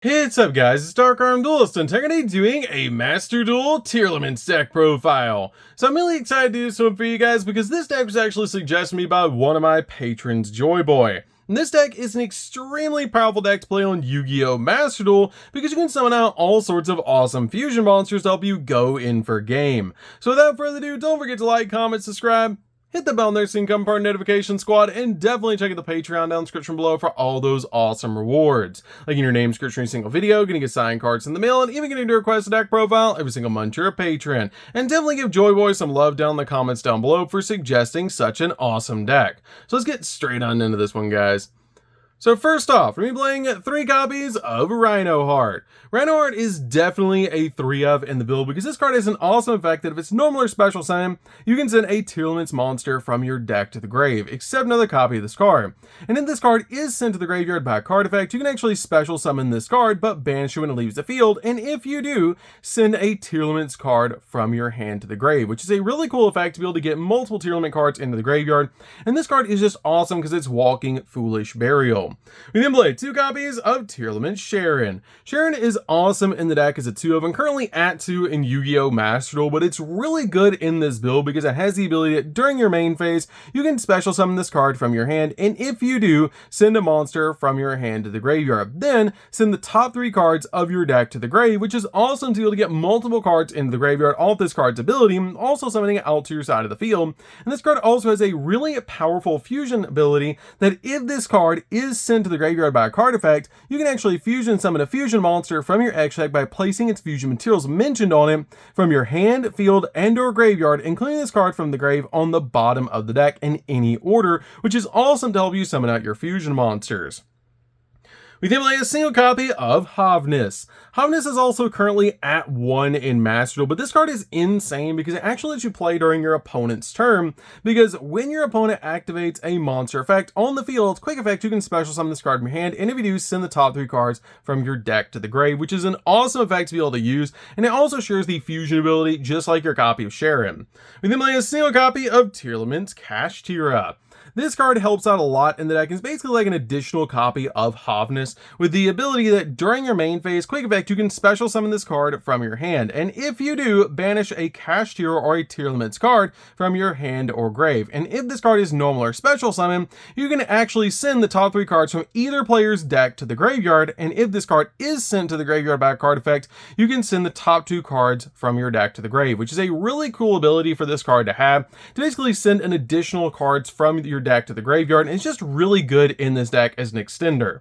Hey, what's up guys, it's DarkArmedDuelist and today doing a Master Duel Tearlaments deck profile. So I'm really excited to do this one for you guys because this deck was actually suggested to me by one of my patrons, JoyBoy. And this deck is an extremely powerful deck to play on Yu-Gi-Oh! Master Duel because you can summon out all sorts of awesome fusion monsters to help you go in for game. So without further ado, don't forget to like, comment, subscribe, hit the bell there so you can become part of the notification squad, and definitely check out the Patreon down in the description below for all those awesome rewards. Like in your name description every single video, getting get signed cards in the mail, and even getting to request a deck profile every single month you're a patron. And definitely give JoyBoy some love down in the comments down below for suggesting such an awesome deck. So let's get straight on into this one, guys. So first off, we're going to be playing 3 copies of Rhinoheart. Rhinoheart is definitely a 3-of in the build because this card has an awesome effect that if it's normal or special summon, you can send a Tearlaments monster from your deck to the grave, except another copy of this card. And if this card is sent to the graveyard by a card effect, you can actually special summon this card, but banish it when it leaves the field, and if you do, send a Tearlaments card from your hand to the grave, which is a really cool effect to be able to get multiple Tearlament cards into the graveyard, and this card is just awesome because it's walking Foolish Burial. We then play 2 copies of Tearlaments Sharon. Sharon is awesome in the deck as a 2-of and currently at 2 in Yu-Gi-Oh! Master Duel, but it's really good in this build because it has the ability that during your main phase, you can special summon this card from your hand, and if you do, send a monster from your hand to the graveyard. Then, send the top 3 cards of your deck to the grave, which is awesome to be able to get multiple cards into the graveyard, all of this card's ability, also summoning it out to your side of the field. And this card also has a really powerful fusion ability that if this card is sent to the graveyard by a card effect, you can actually fusion summon a fusion monster from your extra deck by placing its fusion materials mentioned on it from your hand, field, and or graveyard, including this card from the grave on the bottom of the deck in any order, which is awesome to help you summon out your fusion monsters. We then play a single copy of Havnis. Havnis is also currently at 1 in Master Duel, but this card is insane because it actually lets you play during your opponent's turn, because when your opponent activates a monster effect on the field, quick effect, you can special summon this card from your hand, and if you do, send the top 3 cards from your deck to the grave, which is an awesome effect to be able to use, and it also shares the fusion ability just like your copy of Sharon. We then play a single copy of Tearlaments Kashtira. This card helps out a lot in the deck. It's basically like an additional copy of Havnis with the ability that during your main phase, quick effect, you can special summon this card from your hand. And if you do, banish a Kashtira or a Tearlaments card from your hand or grave. And if this card is normal or special summon, you can actually send the top 3 cards from either player's deck to the graveyard. And if this card is sent to the graveyard by a card effect, you can send the top 2 cards from your deck to the grave, which is a really cool ability for this card to have, to basically send an additional cards from your deck to the graveyard, and it's just really good in this deck as an extender.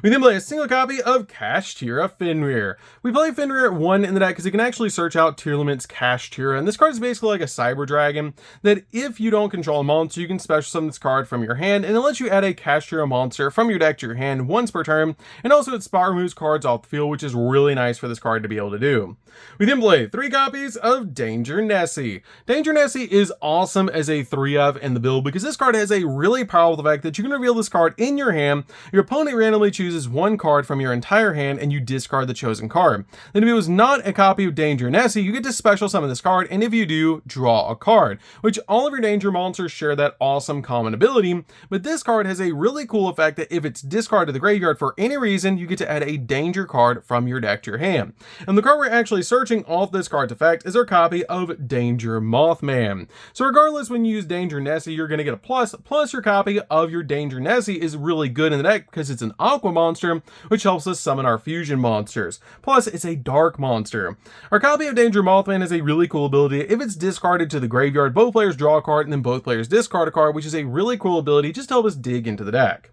We then play a single copy of Kashtira Fenrir. We play Fenrir at 1 in the deck because it can actually search out Tearlaments Kashtira, and this card is basically like a cyber dragon that if you don't control a monster, you can special summon this card from your hand, and it lets you add a Kashtira monster from your deck to your hand once per turn, and also it spot removes cards off the field, which is really nice for this card to be able to do. We then play 3 copies of Danger Nessie. Danger Nessie is awesome as a 3-of in the build because this card has a really powerful effect that you can reveal this card in your hand, your opponent randomly chooses 1 card from your entire hand, and you discard the chosen card. Then if it was not a copy of Danger Nessie, you get to special summon this card, and if you do, draw a card, which all of your danger monsters share that awesome common ability, but this card has a really cool effect that if it's discarded to the graveyard for any reason, you get to add a danger card from your deck to your hand. And the card we're actually searching off this card's effect is our copy of Danger Mothman. So regardless, when you use Danger Nessie, you're going to get a plus your copy of your Danger Nessie is really good in the deck because it's an aqua monster, which helps us summon our fusion monsters. Plus, it's a dark monster. Our copy of Danger Mothman has a really cool ability. If it's discarded to the graveyard, both players draw a card and then both players discard a card, which is a really cool ability just to help us dig into the deck.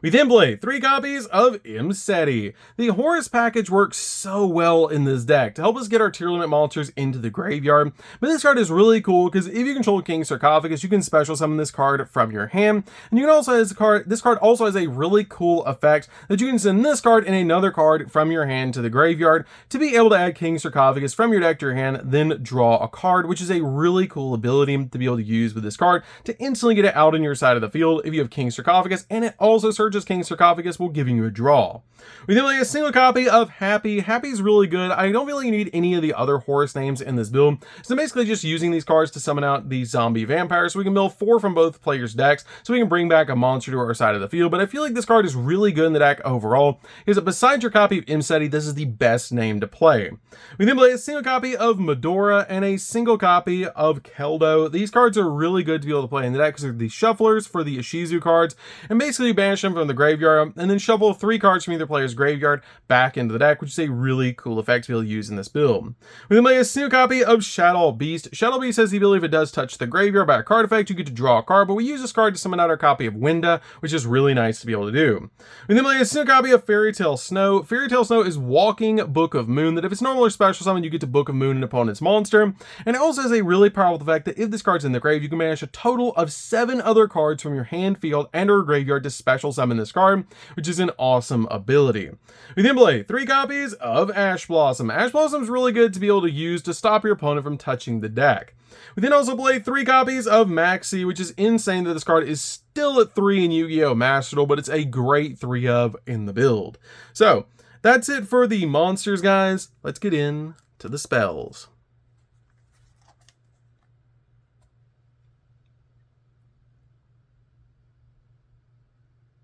We then play 3 copies of Imseti. The Horus package works so well in this deck to help us get our Tearlaments monsters into the graveyard, but this card is really cool because if you control King Sarcophagus, you can special summon this card from your hand, and you can also this card also has a really cool effect that you can send this card and another card from your hand to the graveyard to be able to add King Sarcophagus from your deck to your hand, then draw a card, which is a really cool ability to be able to use with this card to instantly get it out on your side of the field if you have King Sarcophagus, and it also searches purchase King Sarcophagus will give you a draw. We then play a single copy of Happy. Happy's really good. I don't really need any of the other horse names in this build, so basically just using these cards to summon out these zombie vampires so we can mill 4 from both players' decks so we can bring back a monster to our side of the field. But I feel like this card is really good in the deck overall, because besides your copy of Imseti, this is the best name to play. We then play a single copy of Medora and a single copy of Keldo. These cards are really good to be able to play in the deck because they're the shufflers for the Ishizu cards, and basically you banish them from the graveyard and then shuffle 3 cards from either player's graveyard back into the deck, which is a really cool effect to be able to use in this build. We then play a single copy of Shadow Beast. Shadow Beast has the ability, if it does touch the graveyard by a card effect, you get to draw a card, but we use this card to summon out our copy of Winda, which is really nice to be able to do. We then play a single copy of Fairy Tale Snow. Fairy Tale Snow is walking Book of Moon, that if it's normal or special summon, you get to Book of Moon an opponent's monster, and it also has a really powerful effect that if this card's in the grave, you can banish a total of 7 other cards from your hand, field, and or graveyard to special summon this card, which is an awesome ability. We then play 3 copies of Ash Blossom. Ash Blossom is really good to be able to use to stop your opponent from touching the deck. We then also play 3 copies of Maxi, which is insane that this card is still at 3 in Yu-Gi-Oh! Master Duel, but it's a great 3 of in the build. So that's it for the monsters, guys. Let's get in to the spells.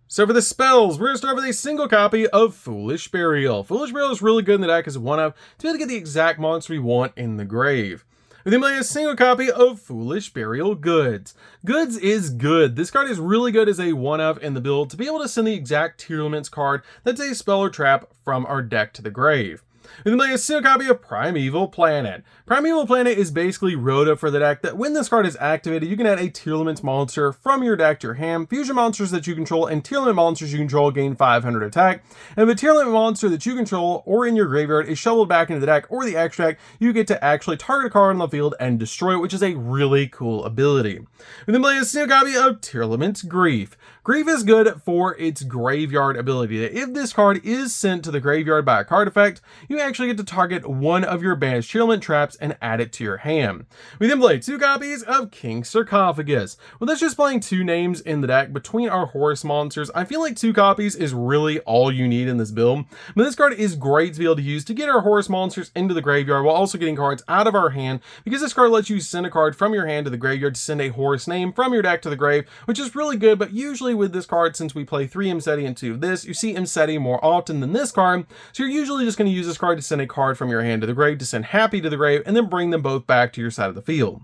So for the spells, we're going to start with a single copy of Foolish Burial. Foolish Burial is really good in the deck as a 1-of to be able to get the exact monster we want in the grave. We then play a single copy of Foolish Burial Goods. Goods is good. This card is really good as a 1-of in the build to be able to send the exact Tearlaments card that's a spell or trap from our deck to the grave. We then play a single copy of Primeval Planet. Primeval Planet is basically Rhoda for the deck, that when this card is activated, you can add a Tearlaments monster from your deck to your hand. Fusion monsters that you control and Tearlament monsters you control gain 500 attack. And if a Tearlament monster that you control or in your graveyard is shoveled back into the deck or the extract, you get to actually target a card on the field and destroy it, which is a really cool ability. We then play a single copy of Tearlaments Grief. Grief is good for its graveyard ability, that if this card is sent to the graveyard by a card effect, you actually get to target one of your banished Tearlament traps and add it to your hand. We then play 2 copies of King Sarcophagus. With us just playing 2 names in the deck between our horse monsters, I feel like 2 copies is really all you need in this build. But this card is great to be able to use to get our horse monsters into the graveyard while also getting cards out of our hand, because this card lets you send a card from your hand to the graveyard to send a horse name from your deck to the grave, which is really good. But usually with this card, since we play 3 Imseti and 2 of this, you see Imseti more often than this card, so you're usually just going to use this card to send a card from your hand to the grave, to send Happy to the grave, and then bring them both back to your side of the field.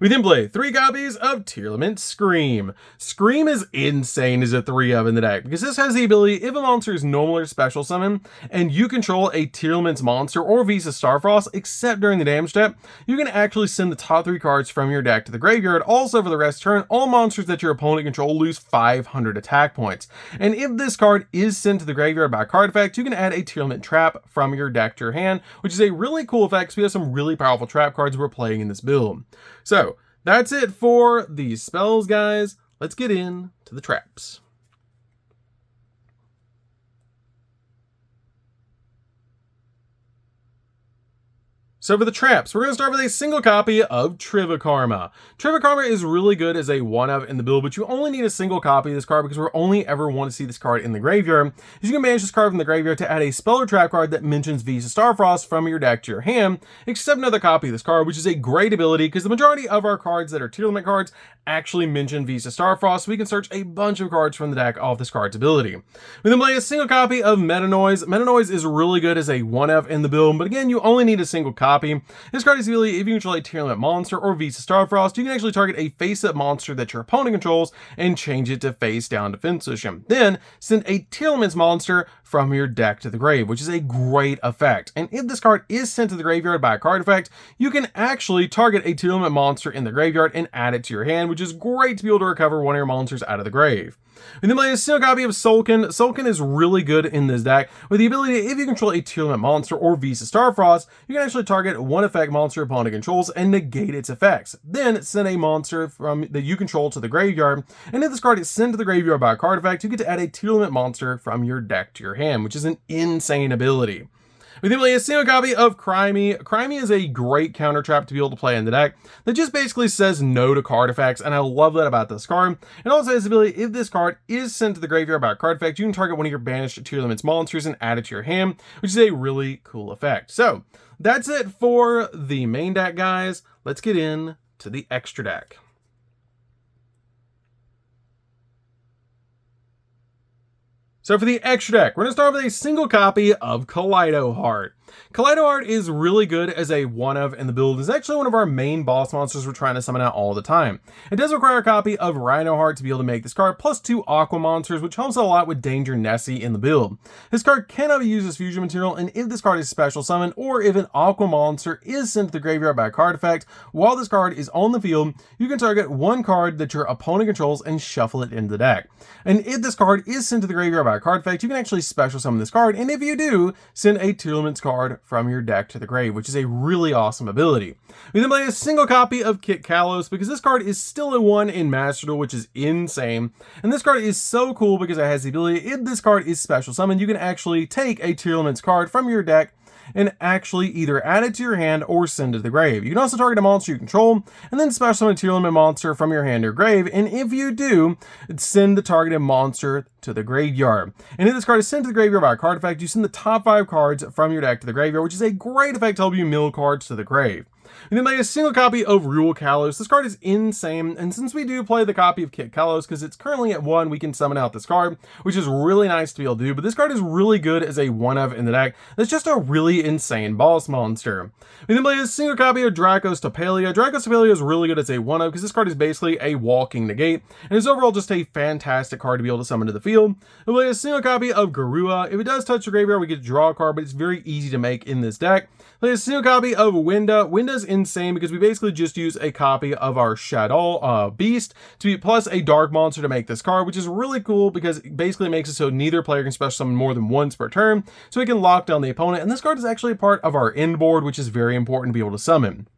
We then play 3 copies of Tearlaments Scream. Scream is insane as a 3-of in the deck, because this has the ability, if a monster is normal or special summon, and you control a Tearlaments monster or Visa Starfrost, except during the damage step, you can actually send the top 3 cards from your deck to the graveyard. Also, for the rest turn, all monsters that your opponent control lose 500 attack points. And if this card is sent to the graveyard by a card effect, you can add a Tearlament trap from your deck to your hand, which is a really cool effect because we have some really powerful trap cards we're playing in this build. So that's it for these spells, guys. Let's get in to the traps. So for the traps, we're going to start with a single copy of Trivikarma. Trivikarma is really good as a 1-of in the build, but you only need a single copy of this card because we only ever want to see this card in the graveyard. You can banish this card from the graveyard to add a spell or trap card that mentions Visa Starfrost from your deck to your hand, except another copy of this card, which is a great ability because the majority of our cards that are Tearlament cards actually mention Visa Starfrost, so we can search a bunch of cards from the deck off this card's ability. We then play a single copy of Meta Noise. Meta Noise is really good as a 1-of in the build, but again, you only need a single copy. This card is the ability, if you control a Tearlament monster or Visa Starfrost, you can actually target a face-up monster that your opponent controls and change it to face-down defense position. Then send a Tearlaments monster from your deck to the grave, which is a great effect. And if this card is sent to the graveyard by a card effect, you can actually target a Tearlament monster in the graveyard and add it to your hand, which is great to be able to recover one of your monsters out of the grave. We then play a single copy of Sulkin. Sulkin is really good in this deck with the ability, if you control a Tearlament monster or Visa Starfrost, you can actually target one effect monster opponent controls and negate its effects. Then send a monster from that you control to the graveyard, and if this card is sent to the graveyard by a card effect, you get to add a Tearlament monster from your deck to your hand, which is an insane ability. We then play a single copy of Crimey. Crimey is a great counter trap to be able to play in the deck that just basically says no to card effects, and I love that about this card. It also has the ability, if this card is sent to the graveyard by a card effect, you can target one of your banished Tearlaments monsters and add it to your hand, which is a really cool effect. So that's it for the main deck, guys. Let's get in to the extra deck. So for the extra deck, we're going to start with a single copy of Kaleido Heart. Kaleido Heart is really good as a one-of in the build. It's actually one of our main boss monsters we're trying to summon out all the time. It does require a copy of Rhino Heart to be able to make this card, plus 2 Aqua monsters, which helps a lot with Danger Nessie in the build. This card cannot be used as fusion material, and if this card is special summoned, or if an Aqua monster is sent to the graveyard by a card effect, while this card is on the field, you can target one card that your opponent controls and shuffle it into the deck. And if this card is sent to the graveyard by a card effect, you can actually special summon this card, and if you do, send a Tearlaments card from your deck to the grave, which is a really awesome ability. We then play a single copy of Kit Kalos because this card is still a 1 in Master Duel, which is insane. And this card is so cool because it has the ability, if this card is special summoned, you can actually take a Tearlaments card from your deck and actually either add it to your hand or send it to the grave. You can also target a monster you control and then special summon a Tearlament monster from your hand or grave, and if you do, send the targeted monster to the graveyard. And if this card is sent to the graveyard by a card effect, you send the top 5 cards from your deck to the graveyard, which is a great effect to help you mill cards to the grave. And then play a single copy of Duel Kalos. This card is insane, and since we do play the copy of Kit Kalos, because it's currently at 1, we can summon out this card, which is really nice to be able to do, but this card is really good as a one-of in the deck. That's just a really insane boss monster. We then play a single copy of Dracos Topalia. Dracos Topalia is really good as a one-of, because this card is basically a walking negate, and is overall just a fantastic card to be able to summon to the field. We play a single copy of Garua. If it does touch the graveyard, we get to draw a card, but it's very easy to make in this deck. Play a single copy of Winda. Winda's insane because we basically just use a copy of our Shadow Beast to be plus a dark monster to make this card, which is really cool because it basically makes it so neither player can special summon more than once per turn, so we can lock down the opponent. And this card is actually part of our end board, which is very important to be able to summon.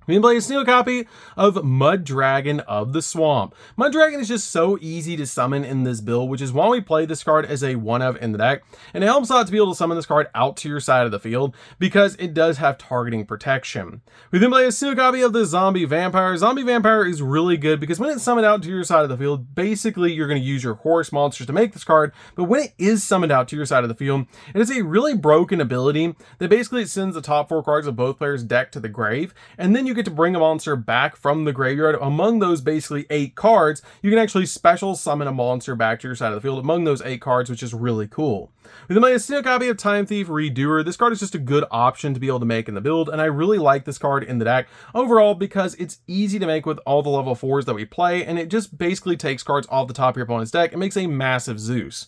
We can play a single copy of Mud Dragon of the Swamp. Mud Dragon is just so easy to summon in this build, which is why we play this card as a one-of in the deck. And it helps out to be able to summon this card out to your side of the field because it does have targeting protection. We then play a single copy of the Zombie Vampire. Zombie Vampire is really good because when it's summoned out to your side of the field, basically you're going to use your horse monsters to make this card. But when it is summoned out to your side of the field, it is a really broken ability that basically sends the top 4 cards of both players' deck to the grave, and then you get to bring a monster back from the graveyard. Among those basically 8 cards, you can actually special summon a monster back to your side of the field among those 8 cards, which is really cool. We then play a single copy of Time Thief Redoer. This card is just a good option to be able to make in the build, and I really like this card in the deck overall because it's easy to make with all the level 4s that we play, and it just basically takes cards off the top of your opponent's deck and makes a massive Zeus.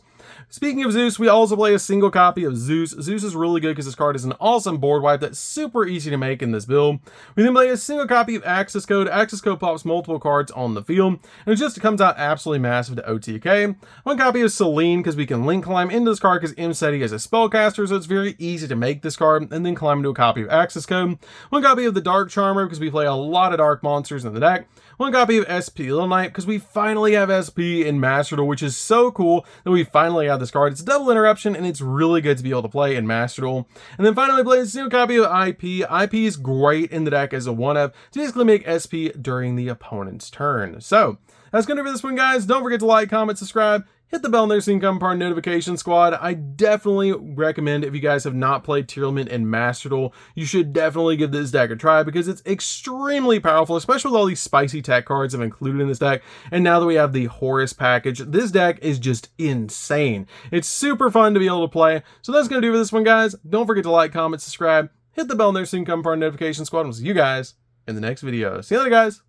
Speaking of Zeus, we also play a single copy of Zeus. Zeus is really good because this card is an awesome board wipe that's super easy to make in this build. We then play a single copy of Access Code. Access Code pops multiple cards on the field, and it comes out absolutely massive to OTK. One copy of Selene because we can link climb into this card because Imseti is a spellcaster, so it's very easy to make this card and then climb into a copy of Access Code. One copy of the Dark Charmer because we play a lot of dark monsters in the deck. One copy of SP Little Knight because we finally have SP in Master Duel, which is so cool that we finally have this card. It's a double interruption and it's really good to be able to play in Master Duel. And then finally play a single copy of IP. IP is great in the deck as a one-of to basically make SP during the opponent's turn. So that's going to be this one, guys. Don't forget to like, comment, subscribe. Hit the bell in there so you can come part of Notification Squad. I definitely recommend, if you guys have not played Tearlament and Master Duel, you should definitely give this deck a try because it's extremely powerful, especially with all these spicy tech cards I've included in this deck. And now that we have the Horus package, this deck is just insane. It's super fun to be able to play. So that's going to do for this one, guys. Don't forget to like, comment, subscribe. Hit the bell in there so you can come part of Notification Squad. We'll see you guys in the next video. See you later, guys.